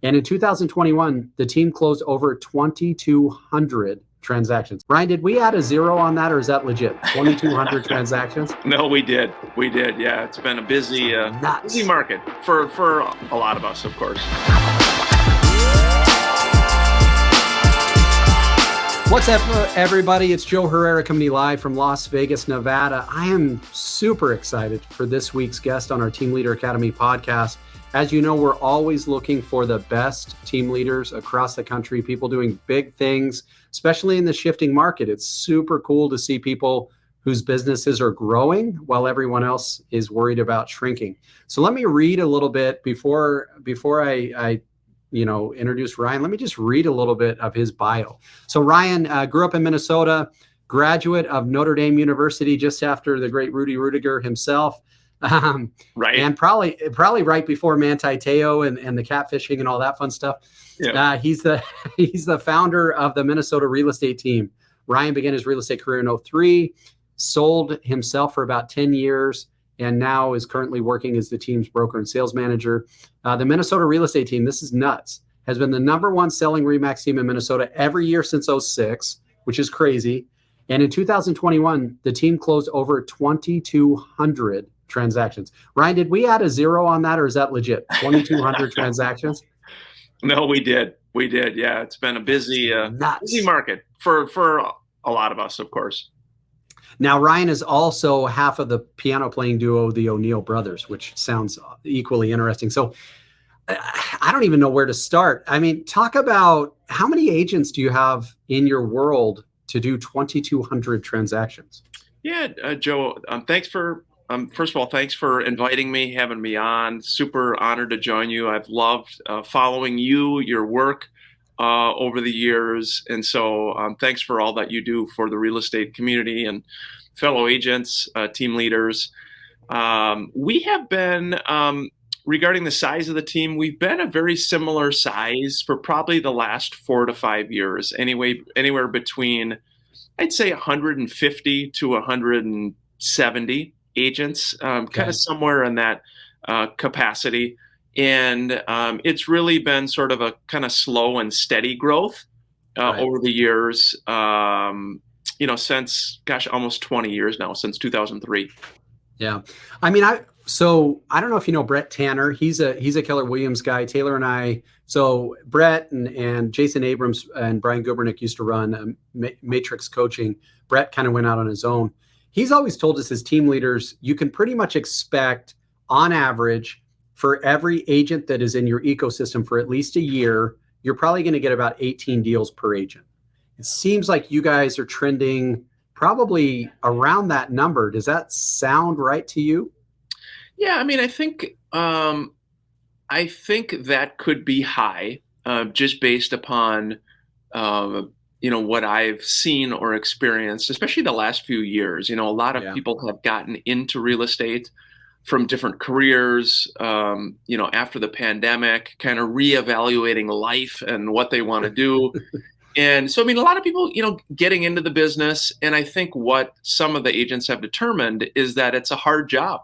And in 2021, the team closed over 2,200 transactions. Ryan, did we add a zero on that, or is that legit? 2,200 transactions? No, we did. We did. Yeah, it's been a busy Nuts. market for a lot of us, of course. What's up, everybody? It's Joe Herrera coming live from Las Vegas, Nevada. I am super excited for this week's guest on our Team Leader Academy podcast. As you know, we're always looking for the best team leaders across the country, people doing big things, especially in the shifting market. It's super cool to see people whose businesses are growing while everyone else is worried about shrinking. So let me read a little bit before I introduce Ryan. Let me just read a little bit of his bio. So Ryan grew up in Minnesota, graduate of Notre Dame University just after the great Rudy Rudiger himself. Right. And probably right before Manti Te'o and the catfishing and all that fun stuff. Yeah. He's the founder of the Minnesota real estate team. Ryan began his real estate career in 2003, sold himself for about 10 years, and now is currently working as the team's broker and sales manager. The Minnesota real estate team, this is nuts, has been the number one selling RE/MAX team in Minnesota every year since 2006, which is crazy. And in 2021, the team closed over 2,200 transactions. Ryan, did we add a zero on that, or is that legit? 2,200 transactions? No, we did. We did. Yeah, it's been a busy market for a lot of us, of course. Now, Ryan is also half of the piano playing duo, the O'Neill brothers, which sounds equally interesting. So I don't even know where to start. I mean, talk about how many agents do you have in your world to do 2,200 transactions? Yeah, Joe, first of all, thanks for inviting me, having me on. Super honored to join you. I've loved following you, your work over the years. And so thanks for all that you do for the real estate community and fellow agents, team leaders. We have been, regarding the size of the team, we've been a very similar size for probably the last 4 to 5 years. Anywhere between, I'd say 150 to 170 agents, kind of somewhere in that capacity. And it's really been sort of a kind of slow and steady growth over the years, since, almost 20 years now, since 2003. Yeah. I mean, I don't know if you know Brett Tanner. He's a Keller Williams guy. Taylor and I, so Brett and Jason Abrams and Brian Gubernick used to run Matrix Coaching. Brett kind of went out on his own. He's always told us as team leaders, you can pretty much expect on average for every agent that is in your ecosystem for at least a year, you're probably going to get about 18 deals per agent. It seems like you guys are trending probably around that number. Does that sound right to you? Yeah, I mean, I think that could be high, just based upon what I've seen or experienced, especially the last few years. A lot of people have gotten into real estate from different careers, after the pandemic, kind of reevaluating life and what they want to do. And so, I mean, a lot of people, getting into the business. And I think what some of the agents have determined is that it's a hard job.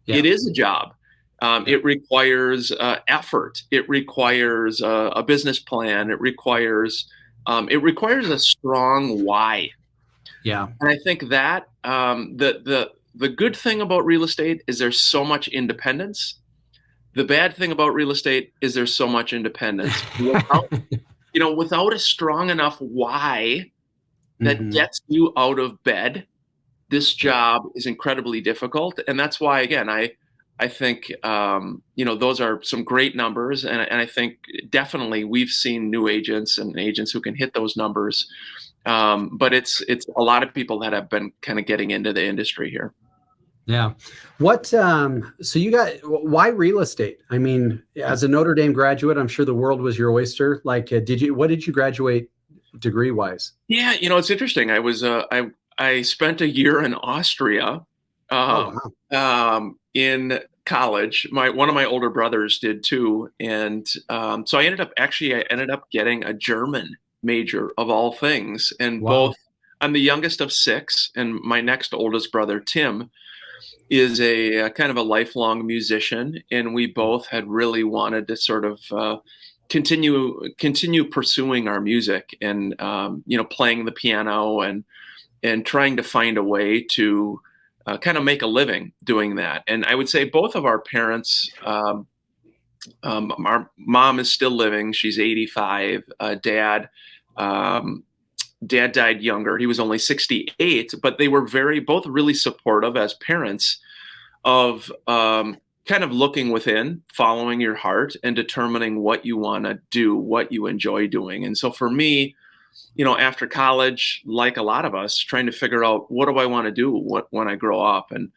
Yeah. It is a job. It requires effort. It requires a business plan. It requires a strong why. Yeah. And I think that the good thing about real estate is there's so much independence. The bad thing about real estate is there's so much independence. Without a strong enough why that gets you out of bed, this job is incredibly difficult. And that's why, again, I think, those are some great numbers. And I think definitely we've seen new agents and agents who can hit those numbers. But it's a lot of people that have been kind of getting into the industry here. Yeah. So you got, why real estate? I mean, as a Notre Dame graduate, I'm sure the world was your oyster. Like, what did you graduate degree wise? Yeah. It's interesting. I spent a year in Austria, in college. One of my older brothers did too. And, so I ended up getting a German major of all things. And I'm the youngest of 6, and my next oldest brother, Tim, is a kind of a lifelong musician, and we both had really wanted to sort of continue pursuing our music and playing the piano and trying to find a way to kind of make a living doing that. And I would say both of our parents, our mom is still living. She's 85. Dad died younger. He was only 68, but they were both really supportive as parents of kind of looking within, following your heart, and determining what you want to do, what you enjoy doing. And so for me, after college, like a lot of us, trying to figure out what do I want to do when I grow up. And,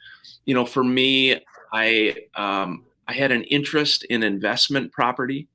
for me, I had an interest in investment property,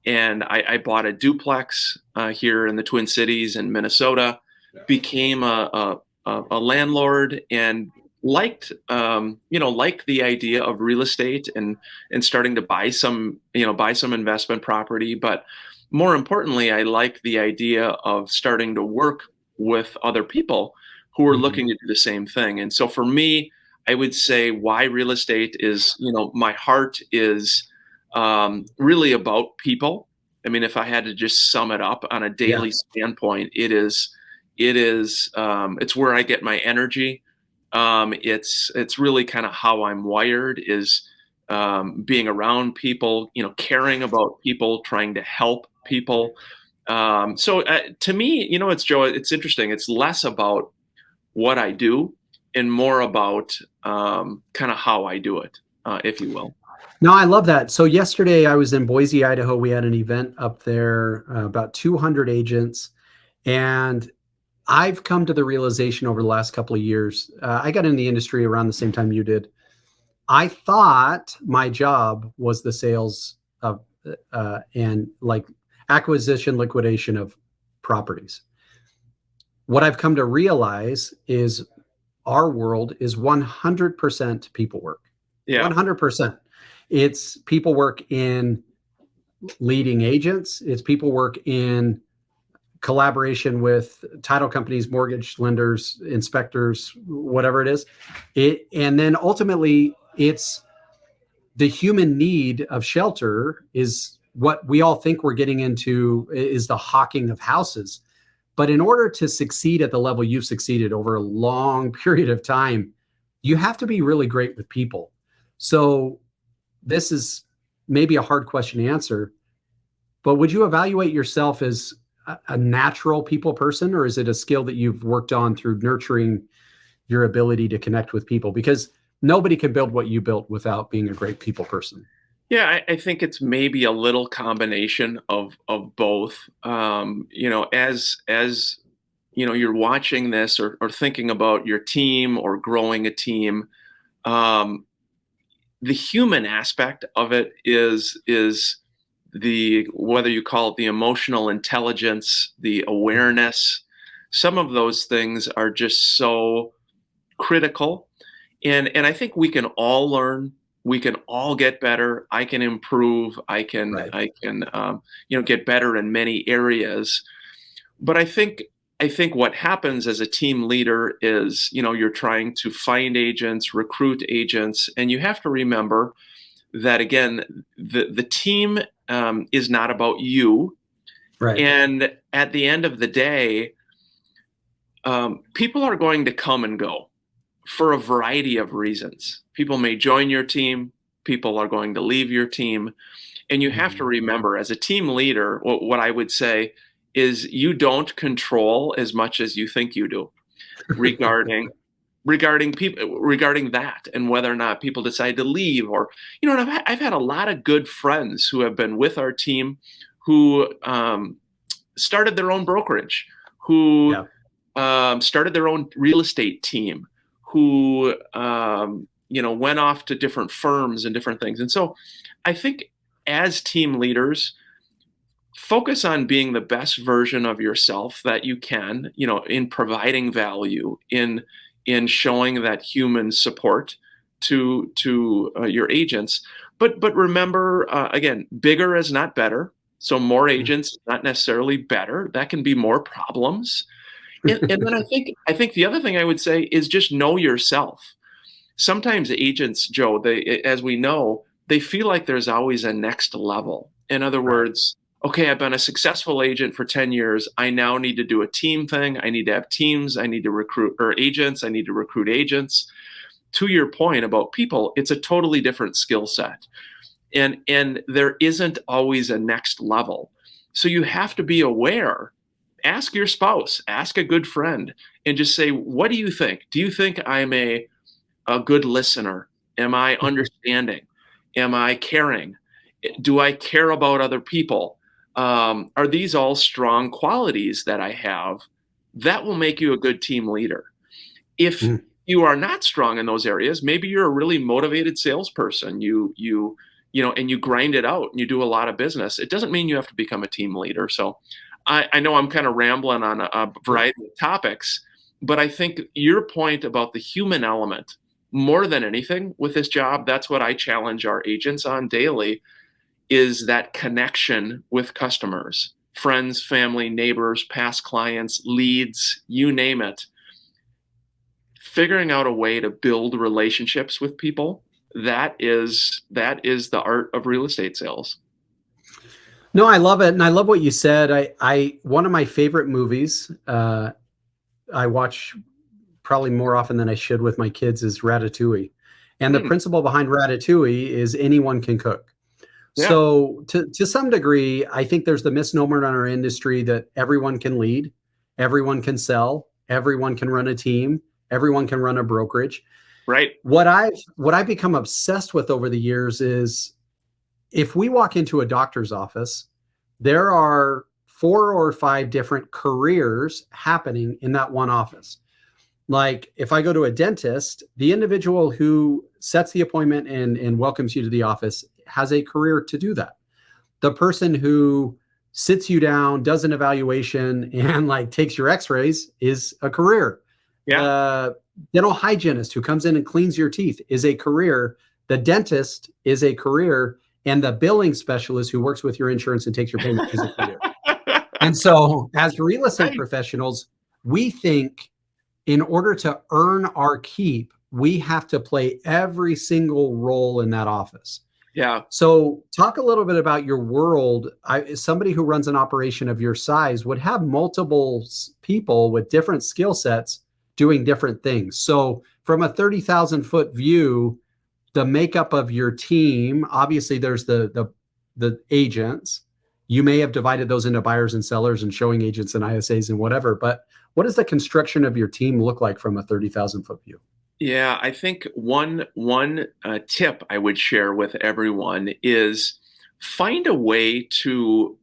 and I bought a duplex here in the Twin Cities in Minnesota, became a landlord, and liked the idea of real estate and starting to buy some investment property. But more importantly, I liked the idea of starting to work with other people who were looking to do the same thing. And so for me, I would say why real estate is, my heart is really about people. I mean, if I had to just sum it up on a daily standpoint, it's where I get my energy. It's really kind of how I'm wired, is being around people, caring about people, trying to help people. So to me, it's interesting. It's less about what I do and more about kind of how I do it, if you will. No, I love that. So yesterday I was in Boise, Idaho. We had an event up there, about 200 agents. And I've come to the realization over the last couple of years, I got in the industry around the same time you did. I thought my job was the sales of and like acquisition, liquidation of properties. What I've come to realize is our world is 100% people work. Yeah. 100%. It's people work in leading agents. It's people work in collaboration with title companies, mortgage lenders, inspectors, whatever it is. And then ultimately it's the human need of shelter is what we all think we're getting into, is the hawking of houses. But in order to succeed at the level you've succeeded over a long period of time, you have to be really great with people. So this is maybe a hard question to answer, but would you evaluate yourself as a natural people person, or is it a skill that you've worked on through nurturing your ability to connect with people? Because nobody can build what you built without being a great people person. Yeah, I think it's maybe a little combination of both. As you're watching this or thinking about your team or growing a team, the human aspect of it is whether you call it the emotional intelligence, the awareness. Some of those things are just so critical, and I think we can all learn. We can all get better. I can improve. I can get better in many areas. But I think what happens as a team leader is, you're trying to find agents, recruit agents, and you have to remember that, again, the team is not about you. Right. And at the end of the day, people are going to come and go for a variety of reasons. People may join your team. People are going to leave your team. And you have to remember, as a team leader, what I would say is you don't control as much as you think you do regarding people, regarding that, and whether or not people decide to leave. Or, and I've had a lot of good friends who have been with our team who started their own brokerage, who started their own real estate team, who went off to different firms and different things. And so I think as team leaders, focus on being the best version of yourself that you can, in providing value, in showing that human support to your agents. But remember, again, bigger is not better. So more agents, not necessarily better. That can be more problems. And then I think the other thing I would say is just know yourself. Sometimes agents, Joe, as we know, they feel like there's always a next level. In other words, okay, I've been a successful agent for 10 years. I now need to do a team thing. I need to have teams. I need to recruit or agents. I need to recruit agents. To your point about people, it's a totally different skill set. And there isn't always a next level. So you have to be aware. Ask your spouse, ask a good friend, and just say, what do you think? Do you think I'm a good listener? Am I understanding? Am I caring? Do I care about other people? Are these all strong qualities that I have that will make you a good team leader? If Mm. you are not strong in those areas, maybe you're a really motivated salesperson. And you grind it out and you do a lot of business. It doesn't mean you have to become a team leader. So I know I'm kind of rambling on a variety of topics, but I think your point about the human element, more than anything with this job, that's what I challenge our agents on daily, is that connection with customers, friends, family, neighbors, past clients, leads, you name it. Figuring out a way to build relationships with people, that is the art of real estate sales. No, I love it. And I love what you said. I one of my favorite movies, I watch probably more often than I should with my kids, is Ratatouille. And the Hmm, principle behind Ratatouille is anyone can cook. yeah, So to some degree, I think there's the misnomer in our industry that everyone can lead, everyone can sell, everyone can run a team, everyone can run a brokerage. right. What I've become obsessed with over the years is, if we walk into a doctor's office, there are 4 or 5 different careers happening in that one office. Like if I go to a dentist, the individual who sets the appointment and welcomes you to the office has a career to do that. The person who sits you down, does an evaluation, and like takes your x-rays is a career. Yeah, The dental hygienist who comes in and cleans your teeth is a career. The dentist is a career. And the billing specialist who works with your insurance and takes your payment is a career. And so, as real estate right. professionals, we think in order to earn our keep, we have to play every single role in that office. Yeah, So, talk a little bit about your world. Somebody who runs an operation of your size would have multiple people with different skill sets doing different things. So, from a 30,000-foot view, the makeup of your team, obviously, there's the agents. You may have divided those into buyers and sellers and showing agents and ISAs and whatever. But what does the construction of your team look like from a 30,000-foot view? yeah. I think one tip I would share with everyone is find a way to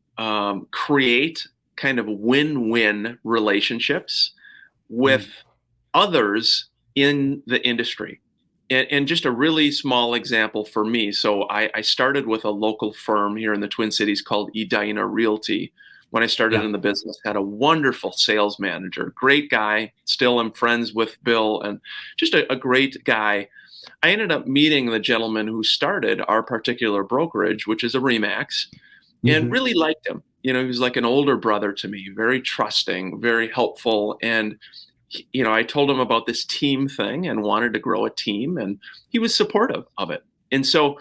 create kind of win-win relationships with Mm. others in the industry. And just a really small example for me. So I started with a local firm here in the Twin Cities called Edina Realty. When I started Yeah. in the business, had a wonderful sales manager, great guy. Still am friends with Bill, and just a great guy. I ended up meeting the gentleman who started our particular brokerage, which is a Remax, and Hmm. really liked him. He was like an older brother to me, very trusting, very helpful. And I told him about this team thing and wanted to grow a team, and he was supportive of it. And so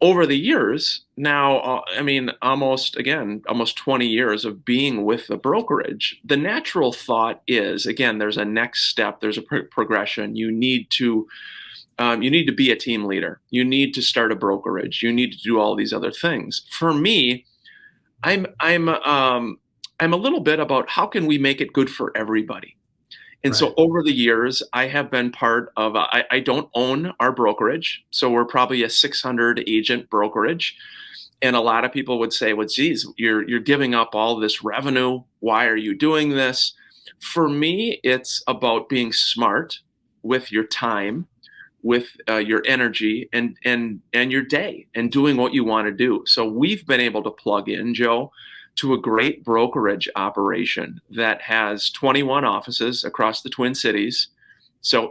over the years, now, almost 20 years of being with the brokerage, the natural thought is, again, there's a next step, there's a progression. You need to be a team leader. You need to start a brokerage. You need to do all these other things. For me, I'm a little bit about how can we make it good for everybody. And Right. so over the years, I have been part of, I don't own our brokerage. So we're probably a 600 agent brokerage. And a lot of people would say, well, geez, you're giving up all this revenue. Why are you doing this? For me, it's about being smart with your time, with your energy and your day, and doing what you want to do. So we've been able to plug in, Joe, to a great brokerage operation that has 21 offices across the Twin Cities. So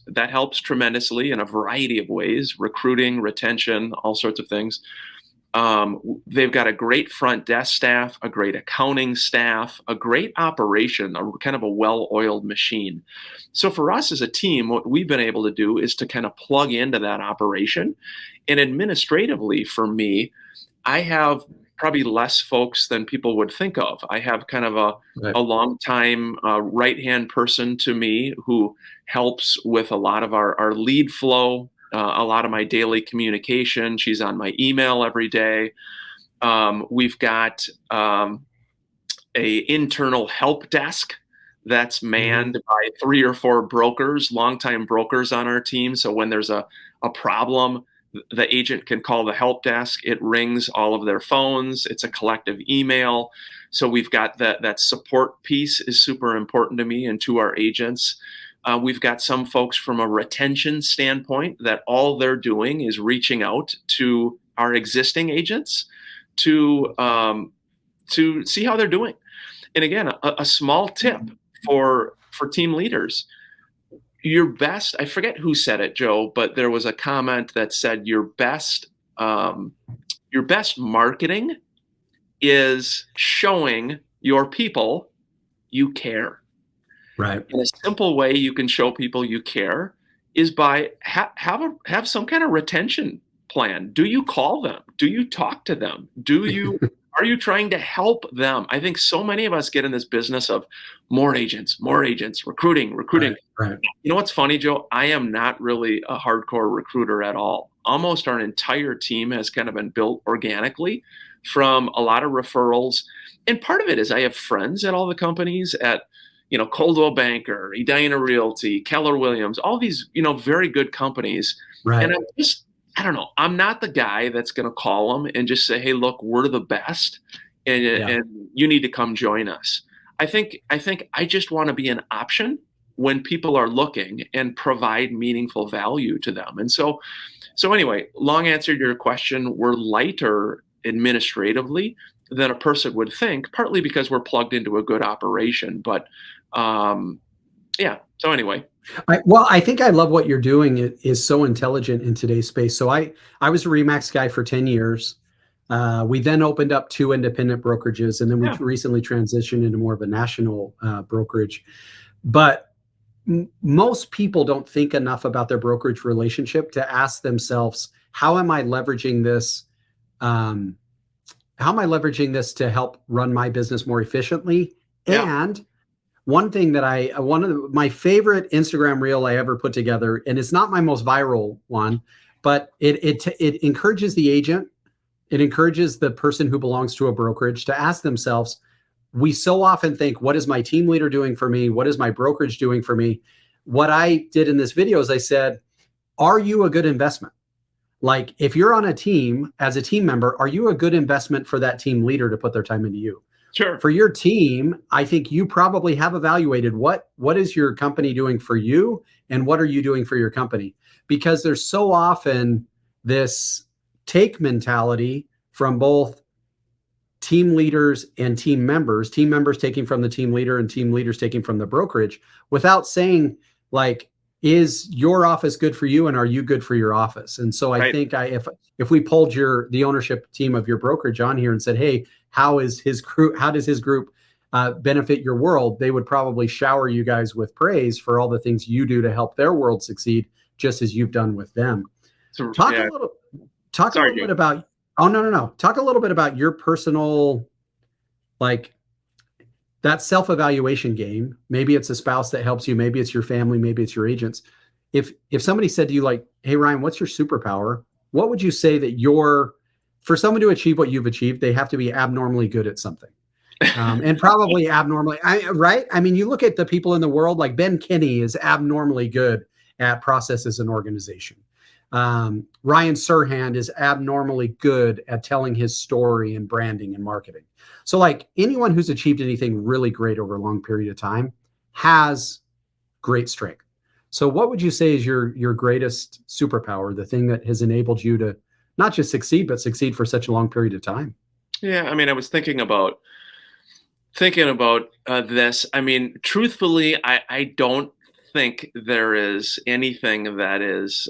that helps tremendously in a variety of ways: recruiting, retention, all sorts of things. They've got a great front desk staff, a great accounting staff, a great operation, a kind of a well-oiled machine. So for us as a team, what we've been able to do is to kind of plug into that operation. And administratively, for me, I have probably less folks than people would think of. I have kind of Right. a long time right-hand person to me who helps with a lot of our lead flow, a lot of my daily communication. She's on my email every day. We've got a internal help desk that's Mhm. manned by 3 or 4 brokers, longtime brokers on our team. So when there's a problem, the agent can call the help desk. It rings all of their phones. It's a collective email. So we've got that support piece is super important to me and to our agents. We've got some folks from a retention standpoint that all they're doing is reaching out to our existing agents to see how they're doing. And again, a small tip for team leaders: your best. I forget who said it, Joe, but there was a comment that said your best marketing is showing your people you care. Right. And a simple way you can show people you care is by have some kind of retention plan. Do you call them? Do you talk to them? Are you trying to help them? I think so many of us get in this business of more agents, recruiting, recruiting. Right. Right. You know what's funny, Joe? I am not really a hardcore recruiter at all. Almost our entire team has kind of been built organically from a lot of referrals. And part of it is I have friends at all the companies at, Coldwell Banker, Edina Realty, Keller Williams, all these, very good companies. And Right. I don't know, I'm not the guy that's going to call them and just say, hey, look, we're the best Yeah. and you need to come join us. I think I just want to be an option when people are looking and provide meaningful value to them. And so anyway, long answer to your question, we're lighter administratively than a person would think, partly because we're plugged into a good operation. But yeah, so anyway. Well, I think I love what you're doing. It is so intelligent in today's space. So I was a Remax guy for 10 years. We then opened up 2 independent brokerages, and then we Yeah, recently transitioned into more of a national brokerage. But most people don't think enough about their brokerage relationship to ask themselves, how am I leveraging this? Um, how am I leveraging this to help run my business more efficiently? yeah. And one of my favorite Instagram reel I ever put together, and it's not my most viral one, but it encourages the agent, it encourages the person who belongs to a brokerage to ask themselves, we so often think, what is my team leader doing for me? What is my brokerage doing for me? What I did in this video is I said, are you a good investment? Like, if you're on a team as a team member, are you a good investment for that team leader to put their time into you? Sure. For your team, I think you probably have evaluated what is your company doing for you and what are you doing for your company? Because there's so often this take mentality from both team leaders and team members taking from the team leader and team leaders taking from the brokerage without saying, like, is your office good for you and are you good for your office? And so I Right. think if we pulled the ownership team of your brokerage on here and said, hey, how does his group benefit your world? They would probably shower you guys with praise for all the things you do to help their world succeed, just as you've done with them. So Talk a yeah. little talk a Sorry, little Joe. bit about Oh, no, no, no. Talk a little bit about your personal, like, that self-evaluation game. Maybe it's a spouse that helps you, maybe it's your family, maybe it's your agents. If somebody said to you, like, hey Ryan, what's your superpower? What would you say that for someone to achieve what you've achieved, they have to be abnormally good at something? And probably abnormally, right? I mean, you look at the people in the world, like Ben Kinney is abnormally good at processes and organization. Ryan Serhant is abnormally good at telling his story and branding and marketing. So, like, anyone who's achieved anything really great over a long period of time has great strength. So, what would you say is your greatest superpower, the thing that has enabled you to not just succeed, but succeed for such a long period of time? Yeah, I mean, I was thinking about this. I mean, truthfully, I don't think there is anything that is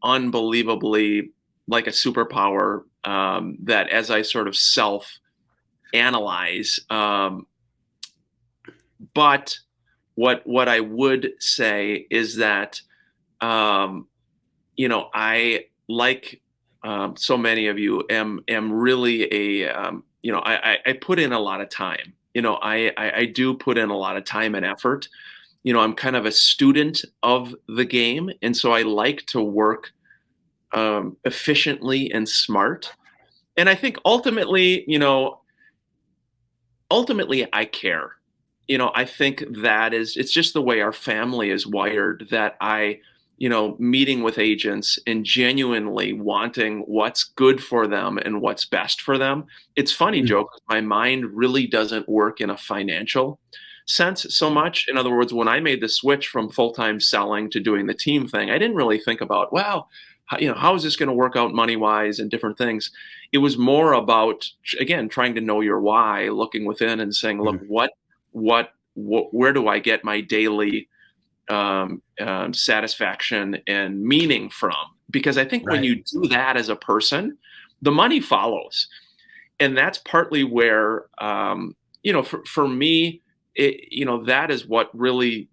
unbelievably like a superpower that, as I sort of self analyze. But what I would say is that I like so many of you, am really I put in a lot of time. I do put in a lot of time and effort. I'm kind of a student of the game, and so I like to work efficiently and smart. And I think ultimately I care. I think it's just the way our family is wired, that meeting with agents and genuinely wanting what's good for them and what's best for them. It's funny, Mm. Joe, 'cause my mind really doesn't work in a financial sense so much. In other words, when I made the switch from full-time selling to doing the team thing, I didn't really think about, wow, how is this going to work out money-wise and different things. It was more about, again, trying to know your why, looking within and saying, look, Mhm. where do I get my daily satisfaction and meaning from? Because I think when Right. you do that as a person, the money follows. And that's partly where, for me, that is what really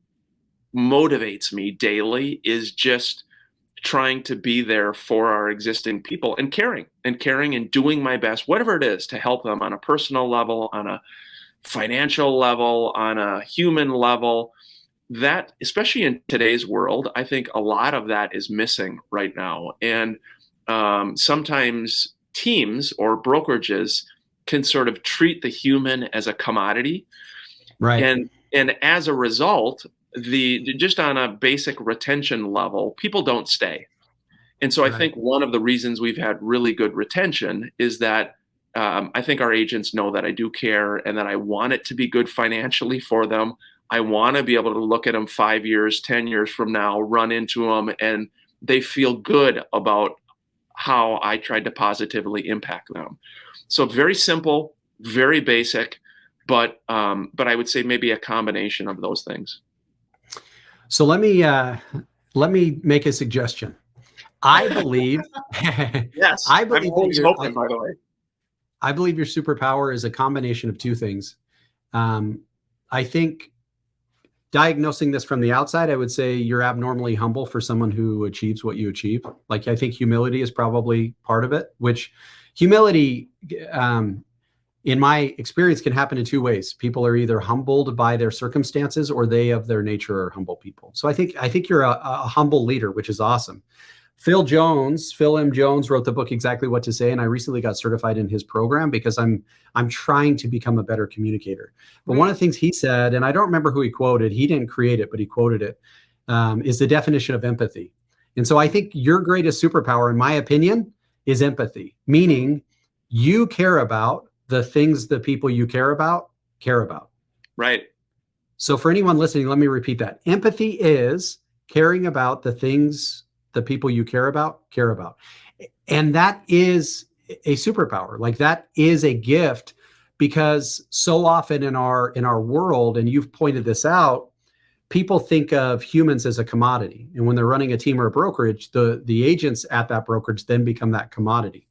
motivates me daily, is just trying to be there for our existing people and caring and doing my best, whatever it is, to help them on a personal level, on a financial level, on a human level. That, especially in today's world, I think a lot of that is missing right now. And sometimes teams or brokerages can sort of treat the human as a commodity, Right. and as a result, the just on a basic retention level, people don't stay. And so I Right. think one of the reasons we've had really good retention is that I think our agents know that I do care and that I want it to be good financially for them. I want to be able to look at them 5 years, 10 years from now, run into them, and they feel good about how I tried to positively impact them. So very simple, very basic, but I would say maybe a combination of those things. So let me make a suggestion. I believe Yes, I I'm believe that always open, by the way. I believe your superpower is a combination of two things. Um, I think diagnosing this from the outside, I would say you're abnormally humble for someone who achieves what you achieve. Like, I think humility is probably part of it, which humility, um, in my experience, can happen in two ways. People are either humbled by their circumstances, or they of their nature are humble people. So I think you're a humble leader, which is awesome. Phil M. Jones wrote the book Exactly What to Say, and I recently got certified in his program because I'm trying to become a better communicator. But one Hmm. of the things he said, and I don't remember who he quoted, he didn't create it, but he quoted it, is the definition of empathy. And so I think your greatest superpower, in my opinion, is empathy, meaning you care about the things the people you care about care about. Right. So for anyone listening, let me repeat that. Empathy is caring about the things the people you care about care about. And that is a superpower. Like, that is a gift, because so often in our world, and you've pointed this out, people think of humans as a commodity. And when they're running a team or a brokerage, the agents at that brokerage then become that commodity.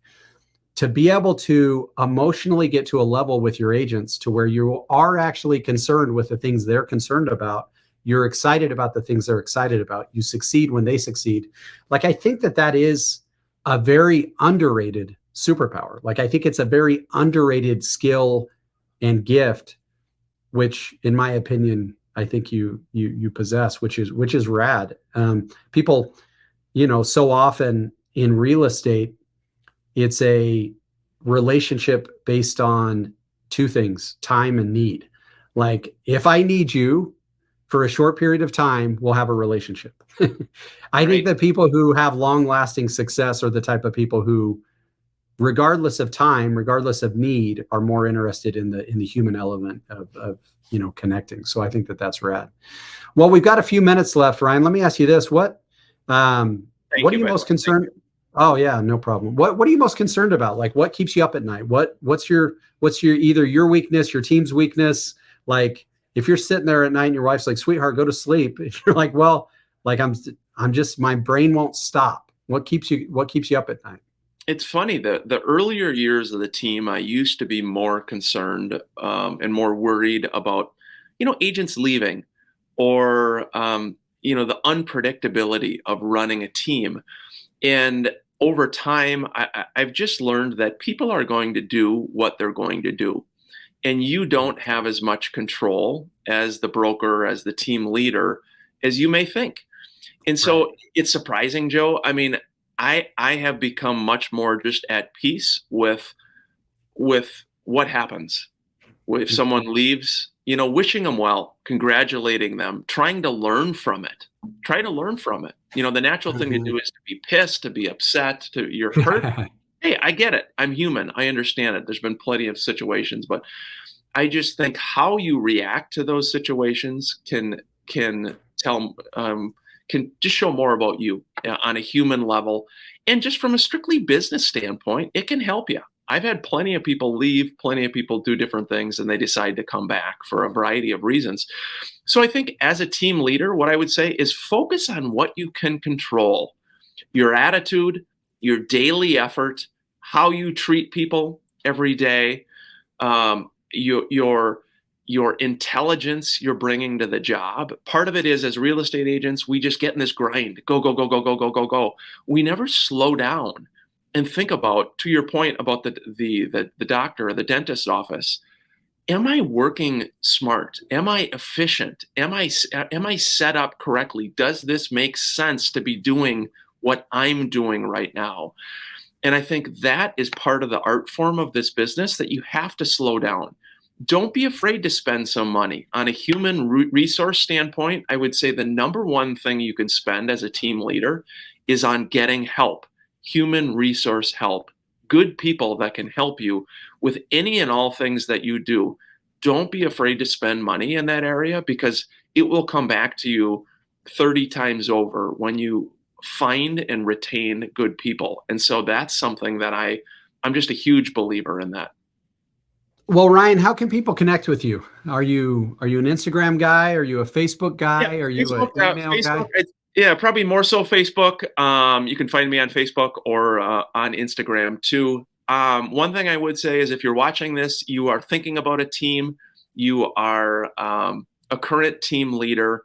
To be able to emotionally get to a level with your agents to where you are actually concerned with the things they're concerned about, you're excited about the things they're excited about, you succeed when they succeed. Like, I think that is a very underrated superpower. Like, I think it's a very underrated skill and gift, which in my opinion, I think you possess, which is rad. People, so often in real estate, it's a relationship based on two things: time and need. Like, if I need you for a short period of time, we'll have a relationship. I think Right. that people who have long lasting success are the type of people who, regardless of time, regardless of need, are more interested in the human element of connecting. So I think that's rad. Well, we've got a few minutes left, Ryan. Let me ask you this: what Thank are you, you by the most way. Thank concerned? you. Oh yeah, no problem. What are you most concerned about? Like, what keeps you up at night? What's your either your weakness, your team's weakness? Like, if you're sitting there at night and your wife's like, "Sweetheart, go to sleep," and you're like, "Well, like, I'm just, my brain won't stop." What keeps you up at night? It's funny, the earlier years of the team, I used to be more concerned and more worried about, agents leaving, or the unpredictability of running a team. And over time, I've just learned that people are going to do what they're going to do. And you don't have as much control as the broker, as the team leader, as you may think. And Right. so it's surprising, Joe. I mean, I have become much more just at peace with what happens if someone leaves, wishing them well, congratulating them, trying to learn from it. Try to learn from it. The natural thing to do is to be pissed, to be upset, you're hurt. Hey, I get it. I'm human. I understand it. There's been plenty of situations, but I just think how you react to those situations can tell can just show more about you on a human level, and just from a strictly business standpoint, it can help you. I've had plenty of people leave, plenty of people do different things, and they decide to come back for a variety of reasons. So I think as a team leader, what I would say is focus on what you can control: your attitude, your daily effort, how you treat people every day, your intelligence you're bringing to the job. Part of it is, as real estate agents, we just get in this grind, go, go, go, go, go, go, go, go. We never slow down and think about, to your point about the doctor or the dentist's office, am I working smart? Am I efficient? Am I set up correctly? Does this make sense to be doing what I'm doing right now? And I think that is part of the art form of this business, that you have to slow down. Don't be afraid to spend some money. On a human resource standpoint, I would say the number one thing you can spend as a team leader is on getting help, human resource help, good people that can help you with any and all things that you do. Don't be afraid to spend money in that area, because it will come back to you 30 times over when you find and retain good people. And so that's something that I'm just a huge believer in that. Well, Ryan, how can people connect with you? Are you an Instagram guy? Are you a Facebook guy? Yeah, Are you an email guy? Yeah, probably more so Facebook. You can find me on Facebook or on Instagram too. One thing I would say is, if you're watching this, you are thinking about a team, you are a current team leader,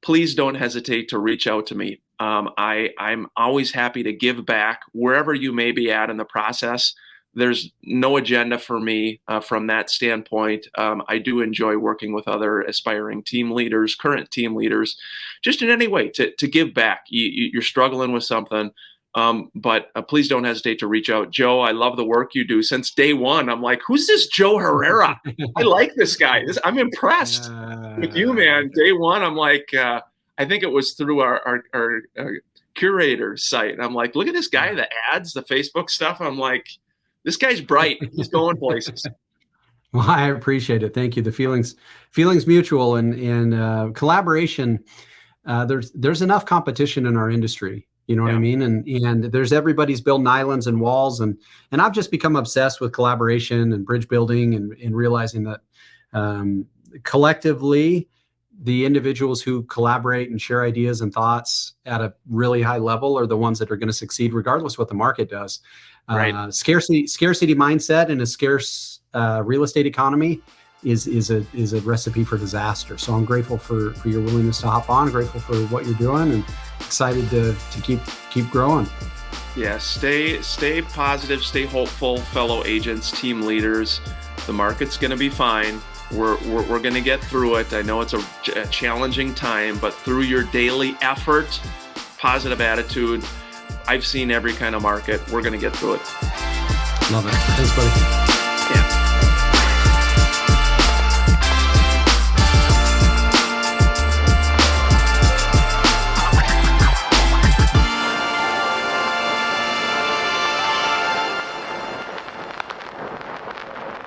please don't hesitate to reach out to me. I'm always happy to give back wherever you may be at in the process. There's no agenda for me from that standpoint. I do enjoy working with other aspiring team leaders, current team leaders, just in any way to give back. You're struggling with something, but please don't hesitate to reach out. Joe, I love the work you do. Since day one, I'm like, who's this Joe Herrera? I like this guy. I'm impressed with you, man. Day one, I'm like, I think it was through our curator site. And I'm like, look at this guy, the ads, the Facebook stuff. I'm like, this guy's bright. He's going places. Well, I appreciate it. Thank you. The feelings mutual, and collaboration. There's enough competition in our industry. You know what I mean? And there's everybody's building islands and walls, and I've just become obsessed with collaboration and bridge building, and realizing that collectively, the individuals who collaborate and share ideas and thoughts at a really high level are the ones that are going to succeed, regardless what the market does. Right. Scarcity mindset in a scarce real estate economy is a recipe for disaster. So I'm grateful for your willingness to hop on, grateful for what you're doing, and excited to keep growing. Yeah, stay positive, stay hopeful, fellow agents, team leaders. The market's going to be fine. We're going to get through it. I know it's a challenging time, but through your daily effort, positive attitude, I've seen every kind of market. We're going to get through it. Love it. Thanks, buddy.